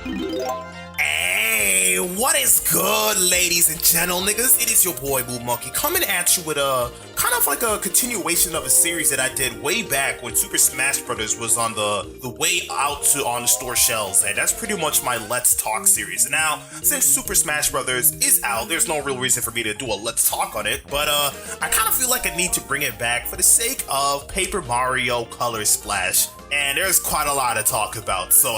Hey, what is good, ladies and niggas? It is your boy MoonMonkey coming at you with a kind of like a continuation of a series that I did way back when Super Smash Bros. Was on the way out to on the store shelves, and that's pretty much my Let's Talk series. Now, since Super Smash Bros. Is out, there's no real reason for me to do a Let's Talk on it, but I kind of feel like I need to bring it back for the sake of Paper Mario Color Splash. And there's quite a lot to talk about, so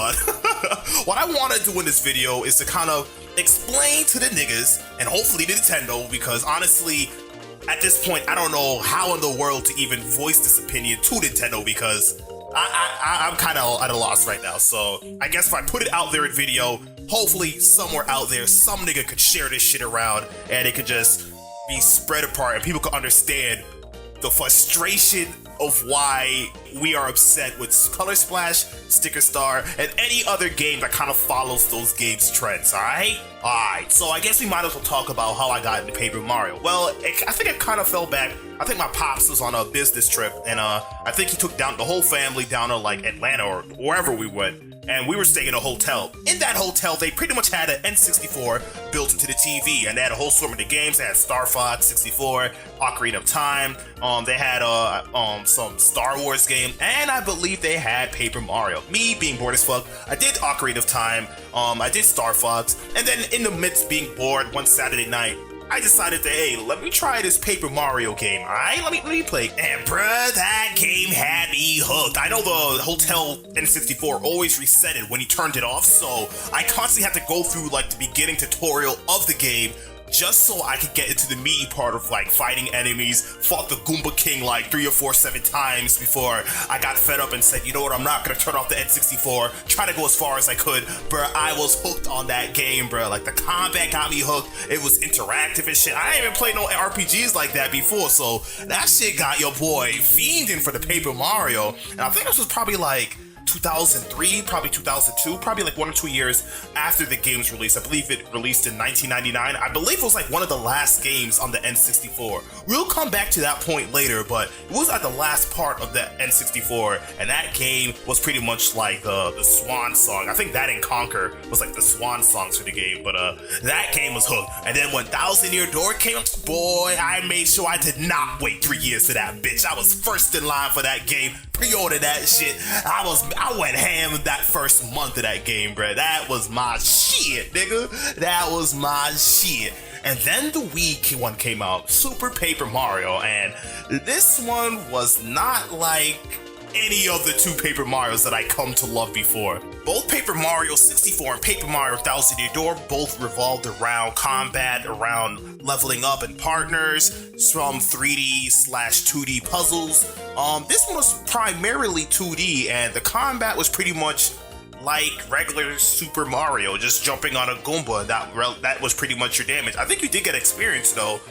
what I want to do in this video is to kind of explain to the niggas, and hopefully to Nintendo, because honestly, at this point, I don't know how in the world to even voice this opinion to Nintendo, because I'm kind of at a loss right now. So I guess if I put it out there in video, hopefully somewhere out there, some nigga could share this shit around, and it could just be spread apart, and people could understand the frustration of why we are upset with Color Splash, Sticker Star, and any other game that kind of follows those games' trends, alright? Alright, so I guess we might as well talk about how I got into Paper Mario. Well, I think it kind of fell back. I think my pops was on a business trip, and I think he took down the whole family down to like Atlanta or wherever we went. And we were staying in a hotel. In that hotel, they pretty much had an N64 built into the TV, and they had a whole assortment of games. They had Star Fox 64, Ocarina of Time. They had some Star Wars game, and I believe they had Paper Mario. Me being bored as fuck, I did Ocarina of Time. I did Star Fox, and then in the midst of being bored one Saturday night, I decided to, hey, let me try this Paper Mario game, alright? Let me play. And bruh, that game had me hooked. I know the Hotel N64 always reset it when you turned it off, so I constantly had to go through like the beginning tutorial of the game just so I could get into the meaty part of like fighting enemies. Fought the Goomba King like 3 or 4, 7 times before I got fed up and said, you know what, I'm not gonna turn off the N64. Try to go as far as I could. Bruh, I was hooked on that game, bruh. Like the combat got me hooked. It was interactive and shit. I ain't even played no RPGs like that before, so that shit got your boy fiending for the Paper Mario. And I think this was probably like 2003, probably 2002, probably like 1 or 2 years after the game's release. I believe it released in 1999. I believe it was like one of the last games on the N64. We'll come back to that point later, but it was at the last part of the N64, and that game was pretty much like the swan song. I think that and Conquer was like the swan songs for the game, but that game was hooked. And then when Thousand Year Door came up, boy, I made sure I did not wait 3 years for that bitch. I was first in line for that game. Pre-order that shit. I went ham that first month of that game, bruh. That was my shit, nigga. That was my shit. And then the Wii one came out, Super Paper Mario, and this one was not like any of the 2 Paper Marios that I come to love before. Both Paper Mario 64 and Paper Mario Thousand Year Door both revolved around combat, around leveling up and partners, from 3D/2D puzzles. This one was primarily 2D, and the combat was pretty much like regular Super Mario, just jumping on a Goomba. That was pretty much your damage. I think you did get experience though,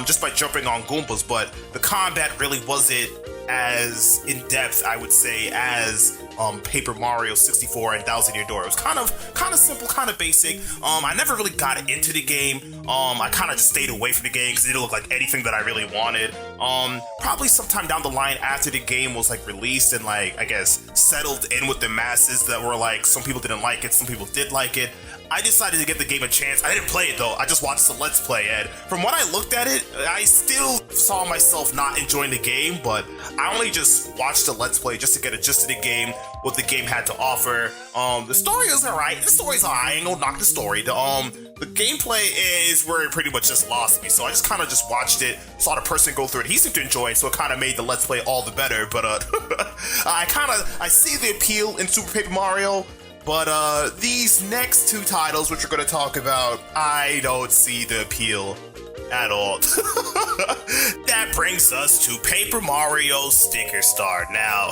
just by jumping on Goombas, but the combat really wasn't as in-depth, I would say, as Paper Mario 64 and Thousand Year Door. It was kind of simple, kind of basic. I never really got into the game. I kind of just stayed away from the game because it didn't look like anything that I really wanted. Probably sometime down the line after the game was like released and like, I guess, settled in with the masses that were like, some people didn't like it, some people did like it. I decided to give the game a chance. I didn't play it though, I just watched the Let's Play, and from what I looked at it, I still saw myself not enjoying the game, but I only just watched the Let's Play just to get a gist of the game, what the game had to offer. The story is alright. The story's alright, I ain't gonna knock the story. The gameplay is where it pretty much just lost me, so I just kind of just watched it, saw the person go through it. He seemed to enjoy it, so it kind of made the Let's Play all the better, but I see the appeal in Super Paper Mario. But these next 2 titles, which we're going to talk about, I don't see the appeal at all. That brings us to Paper Mario Sticker Star. Now,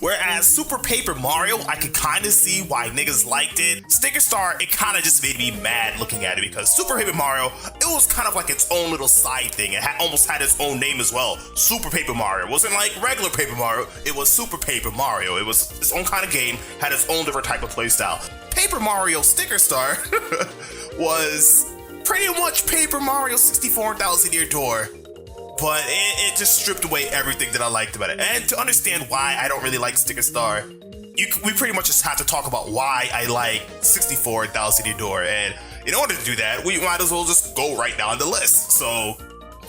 whereas Super Paper Mario, I could kind of see why niggas liked it. Sticker Star, it kind of just made me mad looking at it, because Super Paper Mario, it was kind of like its own little side thing. It almost had its own name as well. Super Paper Mario. It wasn't like regular Paper Mario, it was Super Paper Mario. It was its own kind of game, had its own different type of playstyle. Paper Mario Sticker Star was pretty much Paper Mario 64 and Thousand Year Door, but it just stripped away everything that I liked about it. And to understand why I don't really like Sticker Star, we pretty much just have to talk about why I like 64 and Thousand Year Door, and in order to do that, we might as well just go right down the list. So,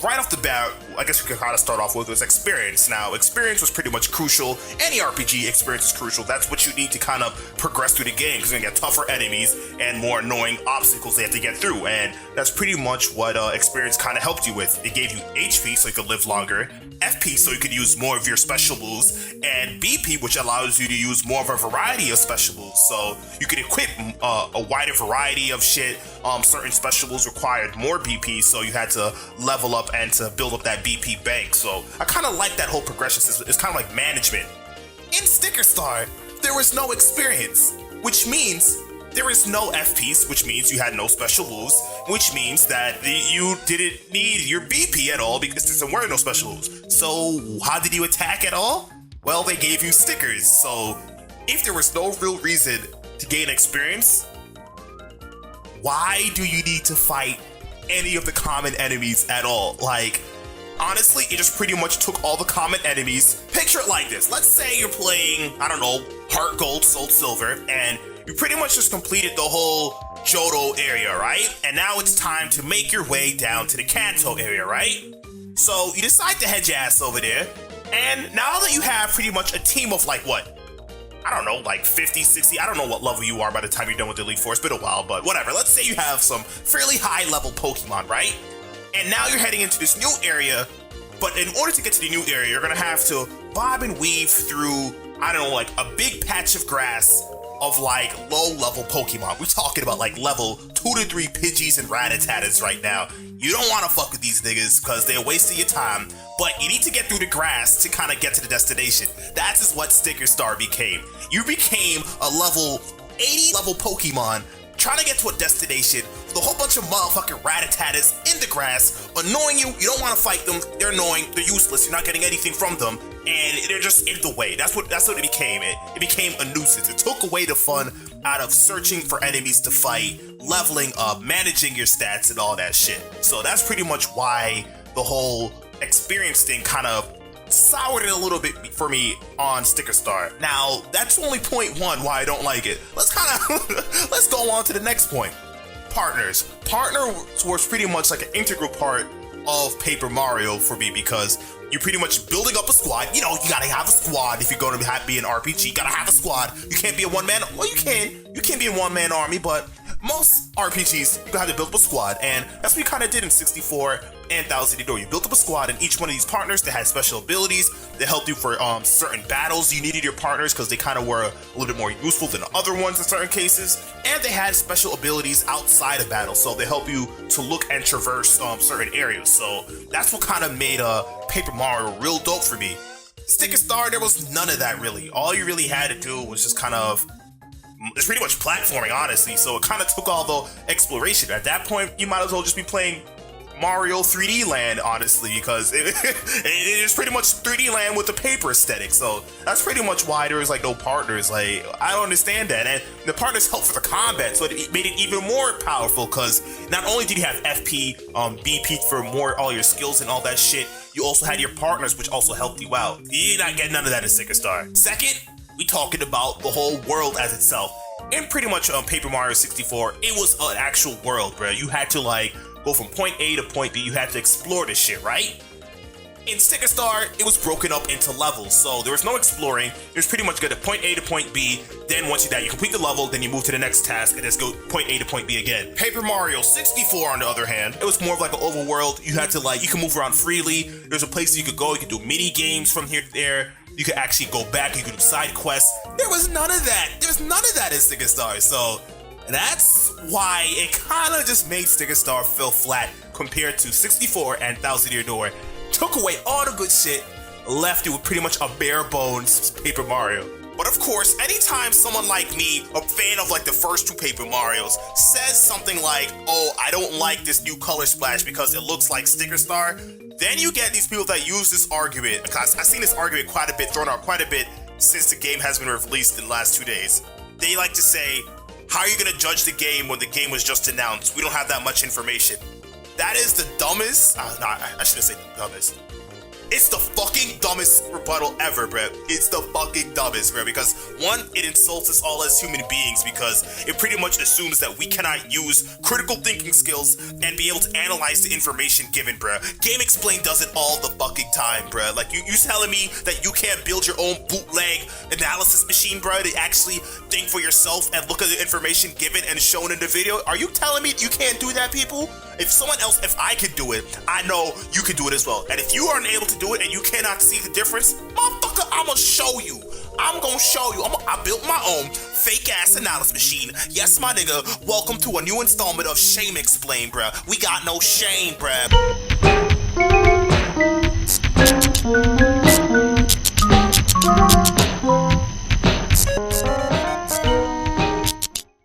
right off the bat, I guess we could kind of start off with was experience. Now, experience was pretty much crucial. Any RPG experience is crucial. That's what you need to kind of progress through the game, because you're going to get tougher enemies and more annoying obstacles they have to get through. And that's pretty much what experience kind of helped you with. It gave you HP so you could live longer, FP so you could use more of your special moves, and BP, which allows you to use more of a variety of special moves. So you could equip a wider variety of shit. Certain special moves required more BP, so you had to level up and to build up that BP bank. So I kind of like that whole progression system. It's kind of like management. In Sticker Star, there was no experience, which means there is no FPs, which means you had no special moves, which means that you didn't need your BP at all because there were no special moves. So how did you attack at all? Well, they gave you stickers. So if there was no real reason to gain experience, why do you need to fight any of the common enemies at all? Like, honestly, it just pretty much took all the common enemies. Picture it like this. Let's say you're playing, I don't know, Heart Gold, Soul Silver, and you pretty much just completed the whole Johto area, right? And now it's time to make your way down to the Kanto area, right? So you decide to head your ass over there, and now that you have pretty much a team of like what? I don't know, like 50, 60, I don't know what level you are by the time you're done with the Elite Four. It's been a while, but whatever. Let's say you have some fairly high level Pokemon, right? And now you're heading into this new area, but in order to get to the new area, you're gonna have to bob and weave through, I don't know, like a big patch of grass of like low level Pokemon. We're talking about like level 2 to 3 Pidgeys and Rattatas right now. You don't want to fuck with these niggas because they're wasting your time, but you need to get through the grass to kind of get to the destination. That is what Sticker Star became. You became a level 80 level Pokemon trying to get to a destination with a whole bunch of motherfucking Rattatas in the grass, annoying you. You don't want to fight them. They're annoying. They're useless. You're not getting anything from them, and they're just in the way. That's what it became. It became a nuisance. It took away the fun out of searching for enemies to fight, leveling up, managing your stats, and all that shit. So that's pretty much why the whole experience thing kind of soured it a little bit for me on Sticker Star. Now, that's only point one why I don't like it. Let's go on to the next point. Partners. Partners was pretty much like an integral part of Paper Mario for me because you're pretty much building up a squad. You know, you gotta have a squad if you're going to be an RPG. You gotta have a squad. You can't be a one-man. Well, you can. You can be a one-man army, but most RPGs, you have to build up a squad, and that's what we kind of did in 64 and Thousand Year Door. You built up a squad, and each one of these partners that had special abilities that helped you for certain battles. You needed your partners because they kind of were a little bit more useful than other ones in certain cases, and they had special abilities outside of battle, so they help you to look and traverse certain areas. So that's what kind of made Paper Mario real dope for me. Sticker Star, there was none of that really. All you really had to do was just kind of, it's pretty much platforming, honestly, so it kind of took all the exploration. At that point, you might as well just be playing Mario 3D Land, honestly, because it is pretty much 3D Land with the paper aesthetic. So that's pretty much why there was like no partners. Like, I don't understand that. And the partners helped for the combat, so it made it even more powerful because not only did you have FP, BP for more all your skills and all that shit, you also had your partners, which also helped you out. You did not get none of that in Sticker Star. Second, we talking about the whole world as itself. In pretty much Paper Mario 64, it was an actual world, bro. You had to like go from point A to point B. You had to explore this shit, right? In Sticker Star, it was broken up into levels, so there was no exploring. It was pretty much go to point A to point B. Then once you complete the level, then you move to the next task and just go point A to point B again. Paper Mario 64, on the other hand, it was more of like an overworld. You had to you can move around freely. There's a place you could go. You could do mini games from here to there. You could actually go back. You could do side quests. There was none of that. There was none of that in Sticker Star. So that's why it kind of just made Sticker Star feel flat compared to 64 and Thousand Year Door. Took away all the good shit, left you with pretty much a bare bones Paper Mario. But of course, anytime someone like me, a fan of like the first two Paper Marios, says something like, oh, I don't like this new color splash because it looks like Sticker Star, then you get these people that use this argument, because I've seen this argument quite a bit, thrown out quite a bit since the game has been released in the last 2 days. They like to say, how are you going to judge the game when the game was just announced? We don't have that much information. That is the dumbest, no, I shouldn't say the dumbest. It's the fucking dumbest rebuttal ever, bruh. It's the fucking dumbest, bruh, because one, it insults us all as human beings because it pretty much assumes that we cannot use critical thinking skills and be able to analyze the information given, bruh. GameXplain does it all the fucking time, bruh. Like, you telling me that you can't build your own bootleg analysis machine, bruh, to actually think for yourself and look at the information given and shown in the video? Are you telling me you can't do that, people? If I could do it, I know you can do it as well. And if you aren't able to do it and you cannot see the difference, motherfucker, I'm gonna show you. I'm gonna show you. I built my own fake ass analysis machine. Yes, my nigga, welcome to a new installment of Shame Explain, bruh. We got no shame, bruh.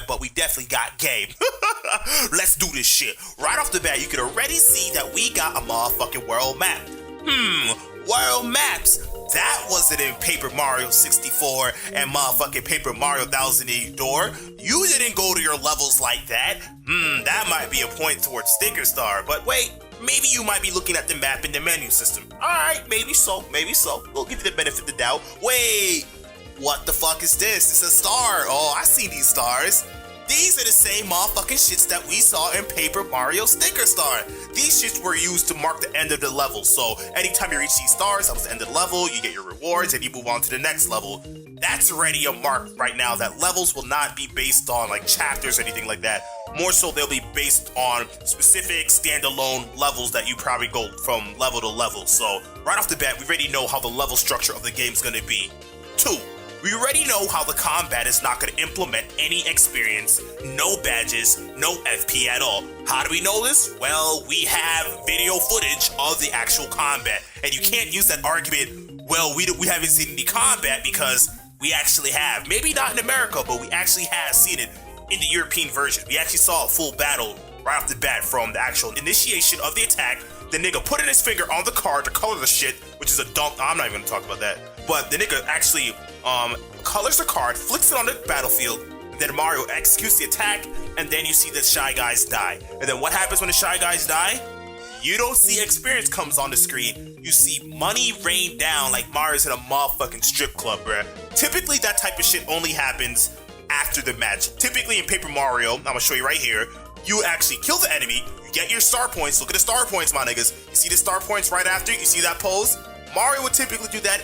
But we definitely got game. Let's do this shit. Right off the bat, you can already see that we got a motherfucking world map. World maps. That wasn't in Paper Mario 64 and motherfucking Paper Mario Thousand Year Door. You didn't go to your levels like that. That might be a point towards Sticker Star. But wait, maybe you might be looking at the map in the menu system. Alright, maybe so, maybe so. We'll give you the benefit of the doubt. Wait, what the fuck is this? It's a star. Oh, I see these stars. These are the same motherfucking shits that we saw in Paper Mario Sticker Star. These shits were used to mark the end of the level. So anytime you reach these stars, that was the end of the level, you get your rewards and you move on to the next level. That's already a mark right now that levels will not be based on like chapters or anything like that. More so they'll be based on specific standalone levels that you probably go from level to level. So right off the bat, we already know how the level structure of the game's gonna be. 2. We already know how the combat is not going to implement any experience, no badges, no FP at all. How do we know this? Well, we have video footage of the actual combat. And you can't use that argument, well, we haven't seen any combat, because we actually have. Maybe not in America, but we actually have seen it in the European version. We actually saw a full battle right off the bat from the actual initiation of the attack. The nigga putting his finger on the card to color the shit, which is a dumb, I'm not even going to talk about that. But the nigga actually colors the card, flicks it on the battlefield, then Mario executes the attack, and then you see the Shy Guys die. And then what happens when the Shy Guys die? You don't see experience comes on the screen. You see money rain down like Mario's in a motherfucking strip club, bruh. Typically, that type of shit only happens after the match. Typically in Paper Mario, I'm gonna show you right here, you actually kill the enemy, you get your star points. Look at the star points, my niggas. You see the star points right after? You see that pose? Mario would typically do that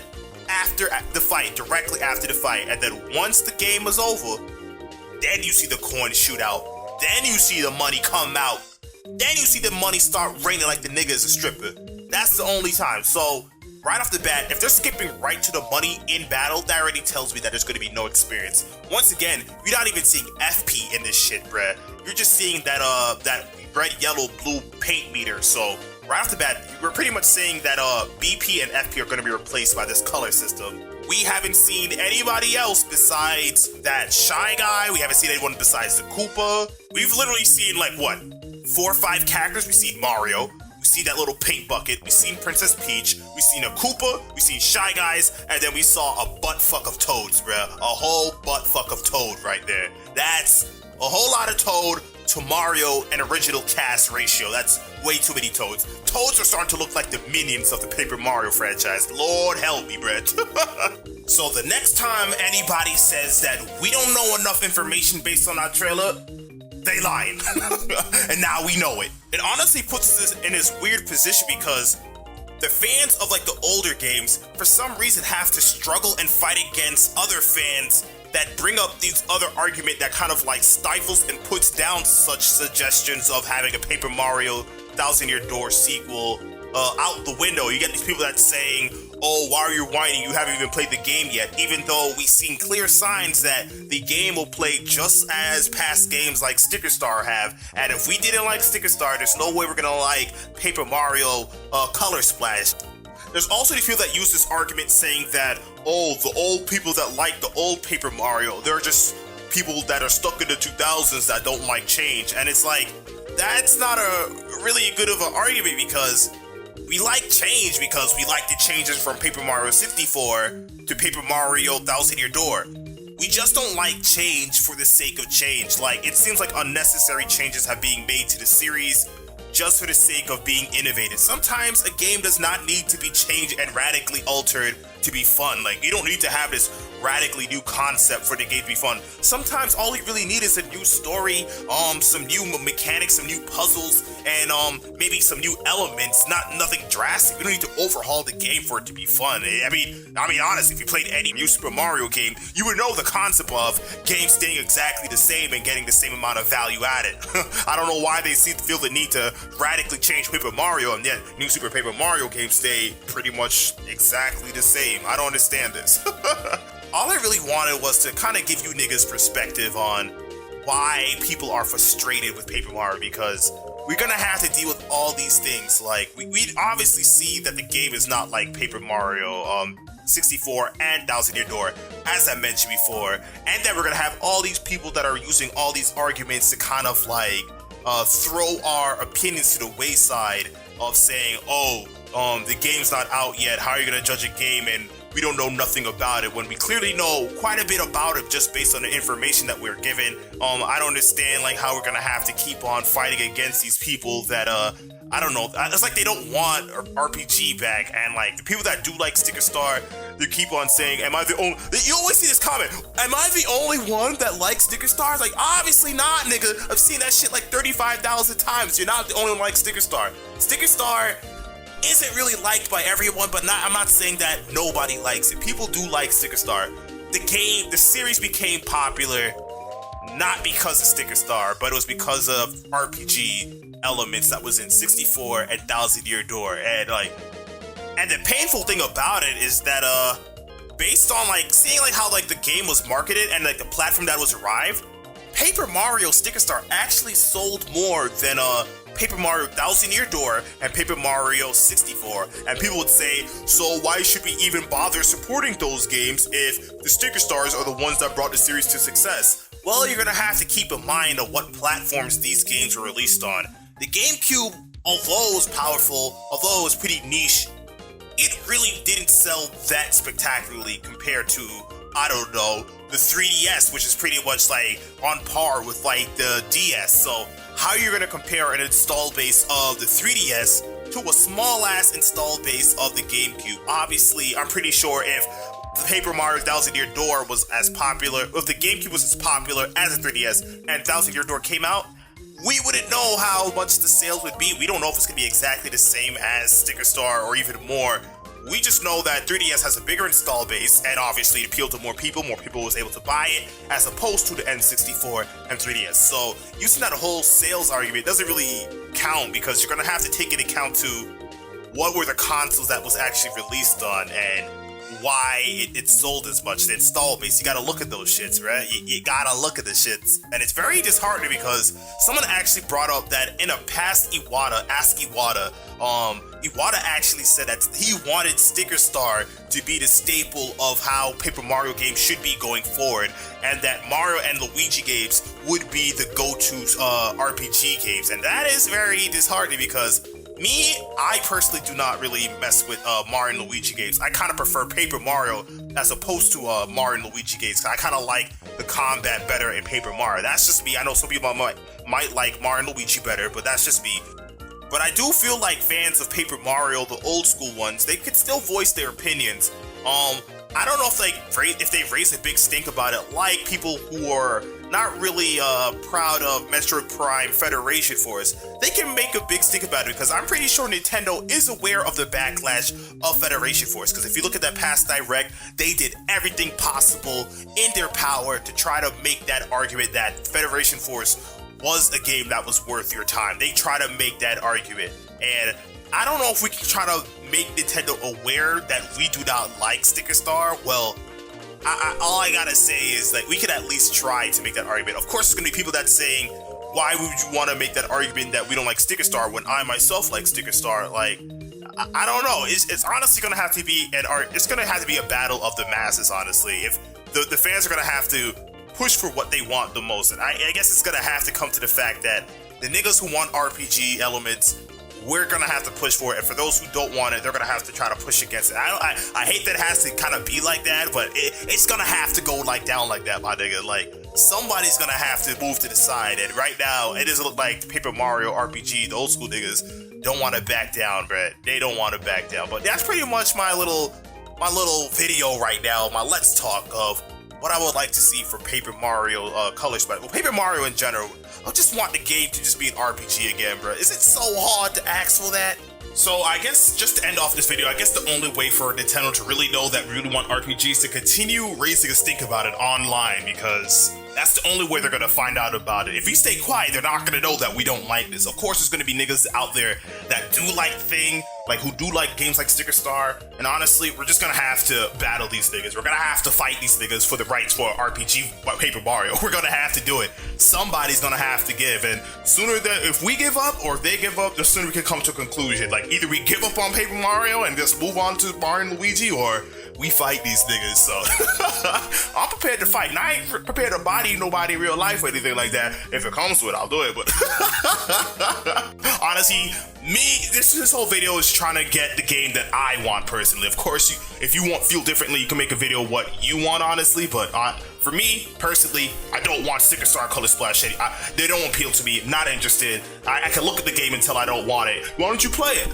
after the fight, directly after the fight. And then once the game was over, then you see the coins shoot out. Then you see the money come out. Then you see the money start raining like the nigga is a stripper. That's the only time. So, right off the bat, if they're skipping right to the money in battle, that already tells me that there's gonna be no experience. Once again, you're not even seeing FP in this shit, bruh. You're just seeing that red, yellow, blue paint meter. So, right off the bat, we're pretty much saying that BP and FP are gonna be replaced by this color system. We haven't seen anybody else besides that Shy Guy. We haven't seen anyone besides the Koopa. We've literally seen, like, what, 4 or 5 characters? We've seen Mario. We see that little paint bucket. We've seen Princess Peach. We've seen a Koopa. We've seen Shy Guys. And then we saw a butt fuck of Toads, bruh. A whole butt fuck of Toad right there. That's a whole lot of Toad to Mario and original cast ratio. That's way too many Toads. Toads are starting to look like the minions of the Paper Mario franchise. Lord help me, bruh. So the next time anybody says that we don't know enough information based on our trailer, they lying. And now we know it. It honestly puts us in this weird position because the fans of like the older games, for some reason, have to struggle and fight against other fans that bring up these other argument that kind of like stifles and puts down such suggestions of having a Paper Mario Thousand Year Door sequel out the window. You get these people that's saying, oh, why are you whining? You haven't even played the game yet. Even though we've seen clear signs that the game will play just as past games like Sticker Star have. And if we didn't like Sticker Star, there's no way we're gonna like Paper Mario Color Splash. There's also the people that use this argument saying that, oh, the old people that like the old Paper Mario, they're just people that are stuck in the 2000s that don't like change. And it's like, that's not a really good of an argument because we like change because we like the changes from Paper Mario 64 to Paper Mario Thousand Year Door. We just don't like change for the sake of change. Like, it seems like unnecessary changes have been made to the series just for the sake of being innovative. Sometimes a game does not need to be changed and radically altered to be fun. Like, you don't need to have this radically new concept for the game to be fun. Sometimes all you really need is a new story, some new mechanics, some new puzzles, and maybe some new elements. Nothing drastic. You don't need to overhaul the game for it to be fun. I mean, honestly, if you played any new Super Mario game, you would know the concept of games staying exactly the same and getting the same amount of value added. I don't know why they feel the need to radically change Paper Mario, and yet new Super Paper Mario games stay pretty much exactly the same. I don't understand this. All I really wanted was to kind of give you niggas perspective on why people are frustrated with Paper Mario, because we're gonna have to deal with all these things. Like, we obviously see that the game is not like Paper Mario 64 and Thousand Year Door, as I mentioned before, and that we're gonna have all these people that are using all these arguments to kind of like throw our opinions to the wayside of saying, the game's not out yet, how are you gonna judge a game and we don't know nothing about it, when we clearly know quite a bit about it just based on the information that we're given. I don't understand like how we're gonna have to keep on fighting against these people that I don't know, it's like they don't want RPG back, and like the people that do like Sticker Star, they keep on saying, am I the only, you always see this comment, am I the only one that likes Sticker Stars? Like, obviously not, nigga. I've seen that shit like 35,000 times. You're not the only one who likes Sticker Star. Sticker Star isn't really liked by everyone, but I'm not saying that nobody likes it. People do like Sticker Star. The series became popular not because of Sticker Star, but it was because of RPG elements that was in 64 and Thousand Year Door. And the painful thing about it is that based on like seeing like how like the game was marketed and like the platform that was arrived, Paper Mario Sticker Star actually sold more than Paper Mario Thousand Year Door and Paper Mario 64. And people would say, so why should we even bother supporting those games if the Sticker Stars are the ones that brought the series to success? Well, you're gonna have to keep in mind of what platforms these games were released on. The GameCube, although it was powerful, although it was pretty niche, it really didn't sell that spectacularly compared to, I don't know, the 3DS, which is pretty much like on par with like the DS. So how are you going to compare an install base of the 3DS to a small ass install base of the GameCube? Obviously, I'm pretty sure if the Paper Mario Thousand Year Door was as popular, if the GameCube was as popular as the 3DS and Thousand Year Door came out, we wouldn't know how much the sales would be. We don't know if it's going to be exactly the same as Sticker Star or even more. We just know that 3DS has a bigger install base, and obviously it appealed to more people was able to buy it, as opposed to the N64 and 3DS. So using that whole sales argument doesn't really count, because you're gonna have to take into account to what were the consoles that was actually released on, and why it sold as much. The install base, you gotta look at those shits, right? You gotta look at the shits. And it's very disheartening because someone actually brought up that in a past Ask Iwata, Iwata actually said that he wanted Sticker Star to be the staple of how Paper Mario games should be going forward, and that Mario and Luigi games would be the go-to RPG games. And that is very disheartening because I personally do not really mess with Mario and Luigi games. I kind of prefer Paper Mario as opposed to Mario and Luigi games. I kind of like the combat better in Paper Mario. That's just me. I know some people might like Mario and Luigi better, but that's just me. But I do feel like fans of Paper Mario, the old school ones, they could still voice their opinions. I don't know if they raise a big stink about it, like people who are not really proud of Metroid Prime Federation Force. They can make a big stink about it, because I'm pretty sure Nintendo is aware of the backlash of Federation Force. Because if you look at that past Direct, they did everything possible in their power to try to make that argument that Federation Force was a game that was worth your time. They try to make that argument, and I don't know if we can try to make Nintendo aware that we do not like Sticker Star. Well, all I gotta say is that we could at least try to make that argument. Of course, there's gonna be people that's saying, why would you want to make that argument that we don't like Sticker Star when I myself like Sticker Star? Like, I don't know. It's honestly gonna have to be it's gonna have to be a battle of the masses, honestly. If the fans are gonna have to push for what they want the most, and I guess it's gonna have to come to the fact that the niggas who want RPG elements we're gonna have to push for it, and for those who don't want it, they're gonna have to try to push against it. I hate that it has to kind of be like that, but it's gonna have to go like down like that, my nigga. Like, somebody's gonna have to move to the side, and right now it doesn't look like Paper Mario RPG, the old school niggas, don't want to back down, bruh. They don't want to back down. But that's pretty much my little video right now, my let's talk of what I would like to see for Paper Mario Color Splash. Well, Paper Mario in general, I just want the game to just be an RPG again, bro. Is it so hard to ask for that? So I guess just to end off this video, I guess the only way for Nintendo to really know that we really want RPGs to continue raising a stink about it online, because that's the only way they're gonna find out about it. If we stay quiet, they're not gonna know that we don't like this. Of course, there's gonna be niggas out there that do like Thing, like who do like games like Sticker Star, and honestly, we're just gonna have to battle these niggas. We're gonna have to fight these niggas for the rights for RPG Paper Mario. We're gonna have to do it. Somebody's gonna have to give, and sooner than if we give up or if they give up, the sooner we can come to a conclusion. Like, either we give up on Paper Mario and just move on to Mario and Luigi, or we fight these niggas. So I'm prepared to fight, and I ain't prepared to body nobody in real life or anything like that. If it comes to it, I'll do it. But honestly, this whole video is trying to get the game that I want personally. Of course, if you feel differently, you can make a video what you want, honestly. But for me personally, I don't want Sticker Star Color Splash. They don't appeal to me. Not interested. I can look at the game until I don't want it. Why don't you play it?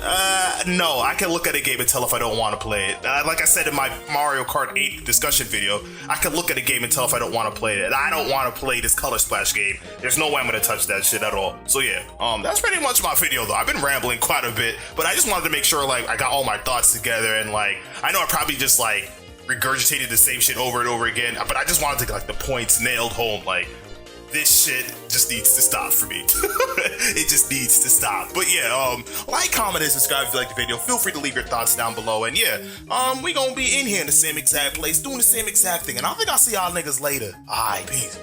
No, I can look at a game until if I don't want to play it. Like I said in my Mario Kart 8 discussion video, I can look at a game until if I don't want to play it. And I don't want to play this Color Splash game. There's no way I'm gonna touch that shit at all. So yeah, that's pretty much my video though. I've been rambling quite a bit, but I just wanted to make sure like I got all my thoughts together, and like I know I probably just like regurgitated the same shit over and over again, but I just wanted to get like the points nailed home. Like, this shit just needs to stop for me. It just needs to stop. But yeah, like, comment, and subscribe if you like the video. Feel free to leave your thoughts down below. And yeah, we gonna be in here in the same exact place, doing the same exact thing. And I think I'll see y'all niggas later. Alright, peace.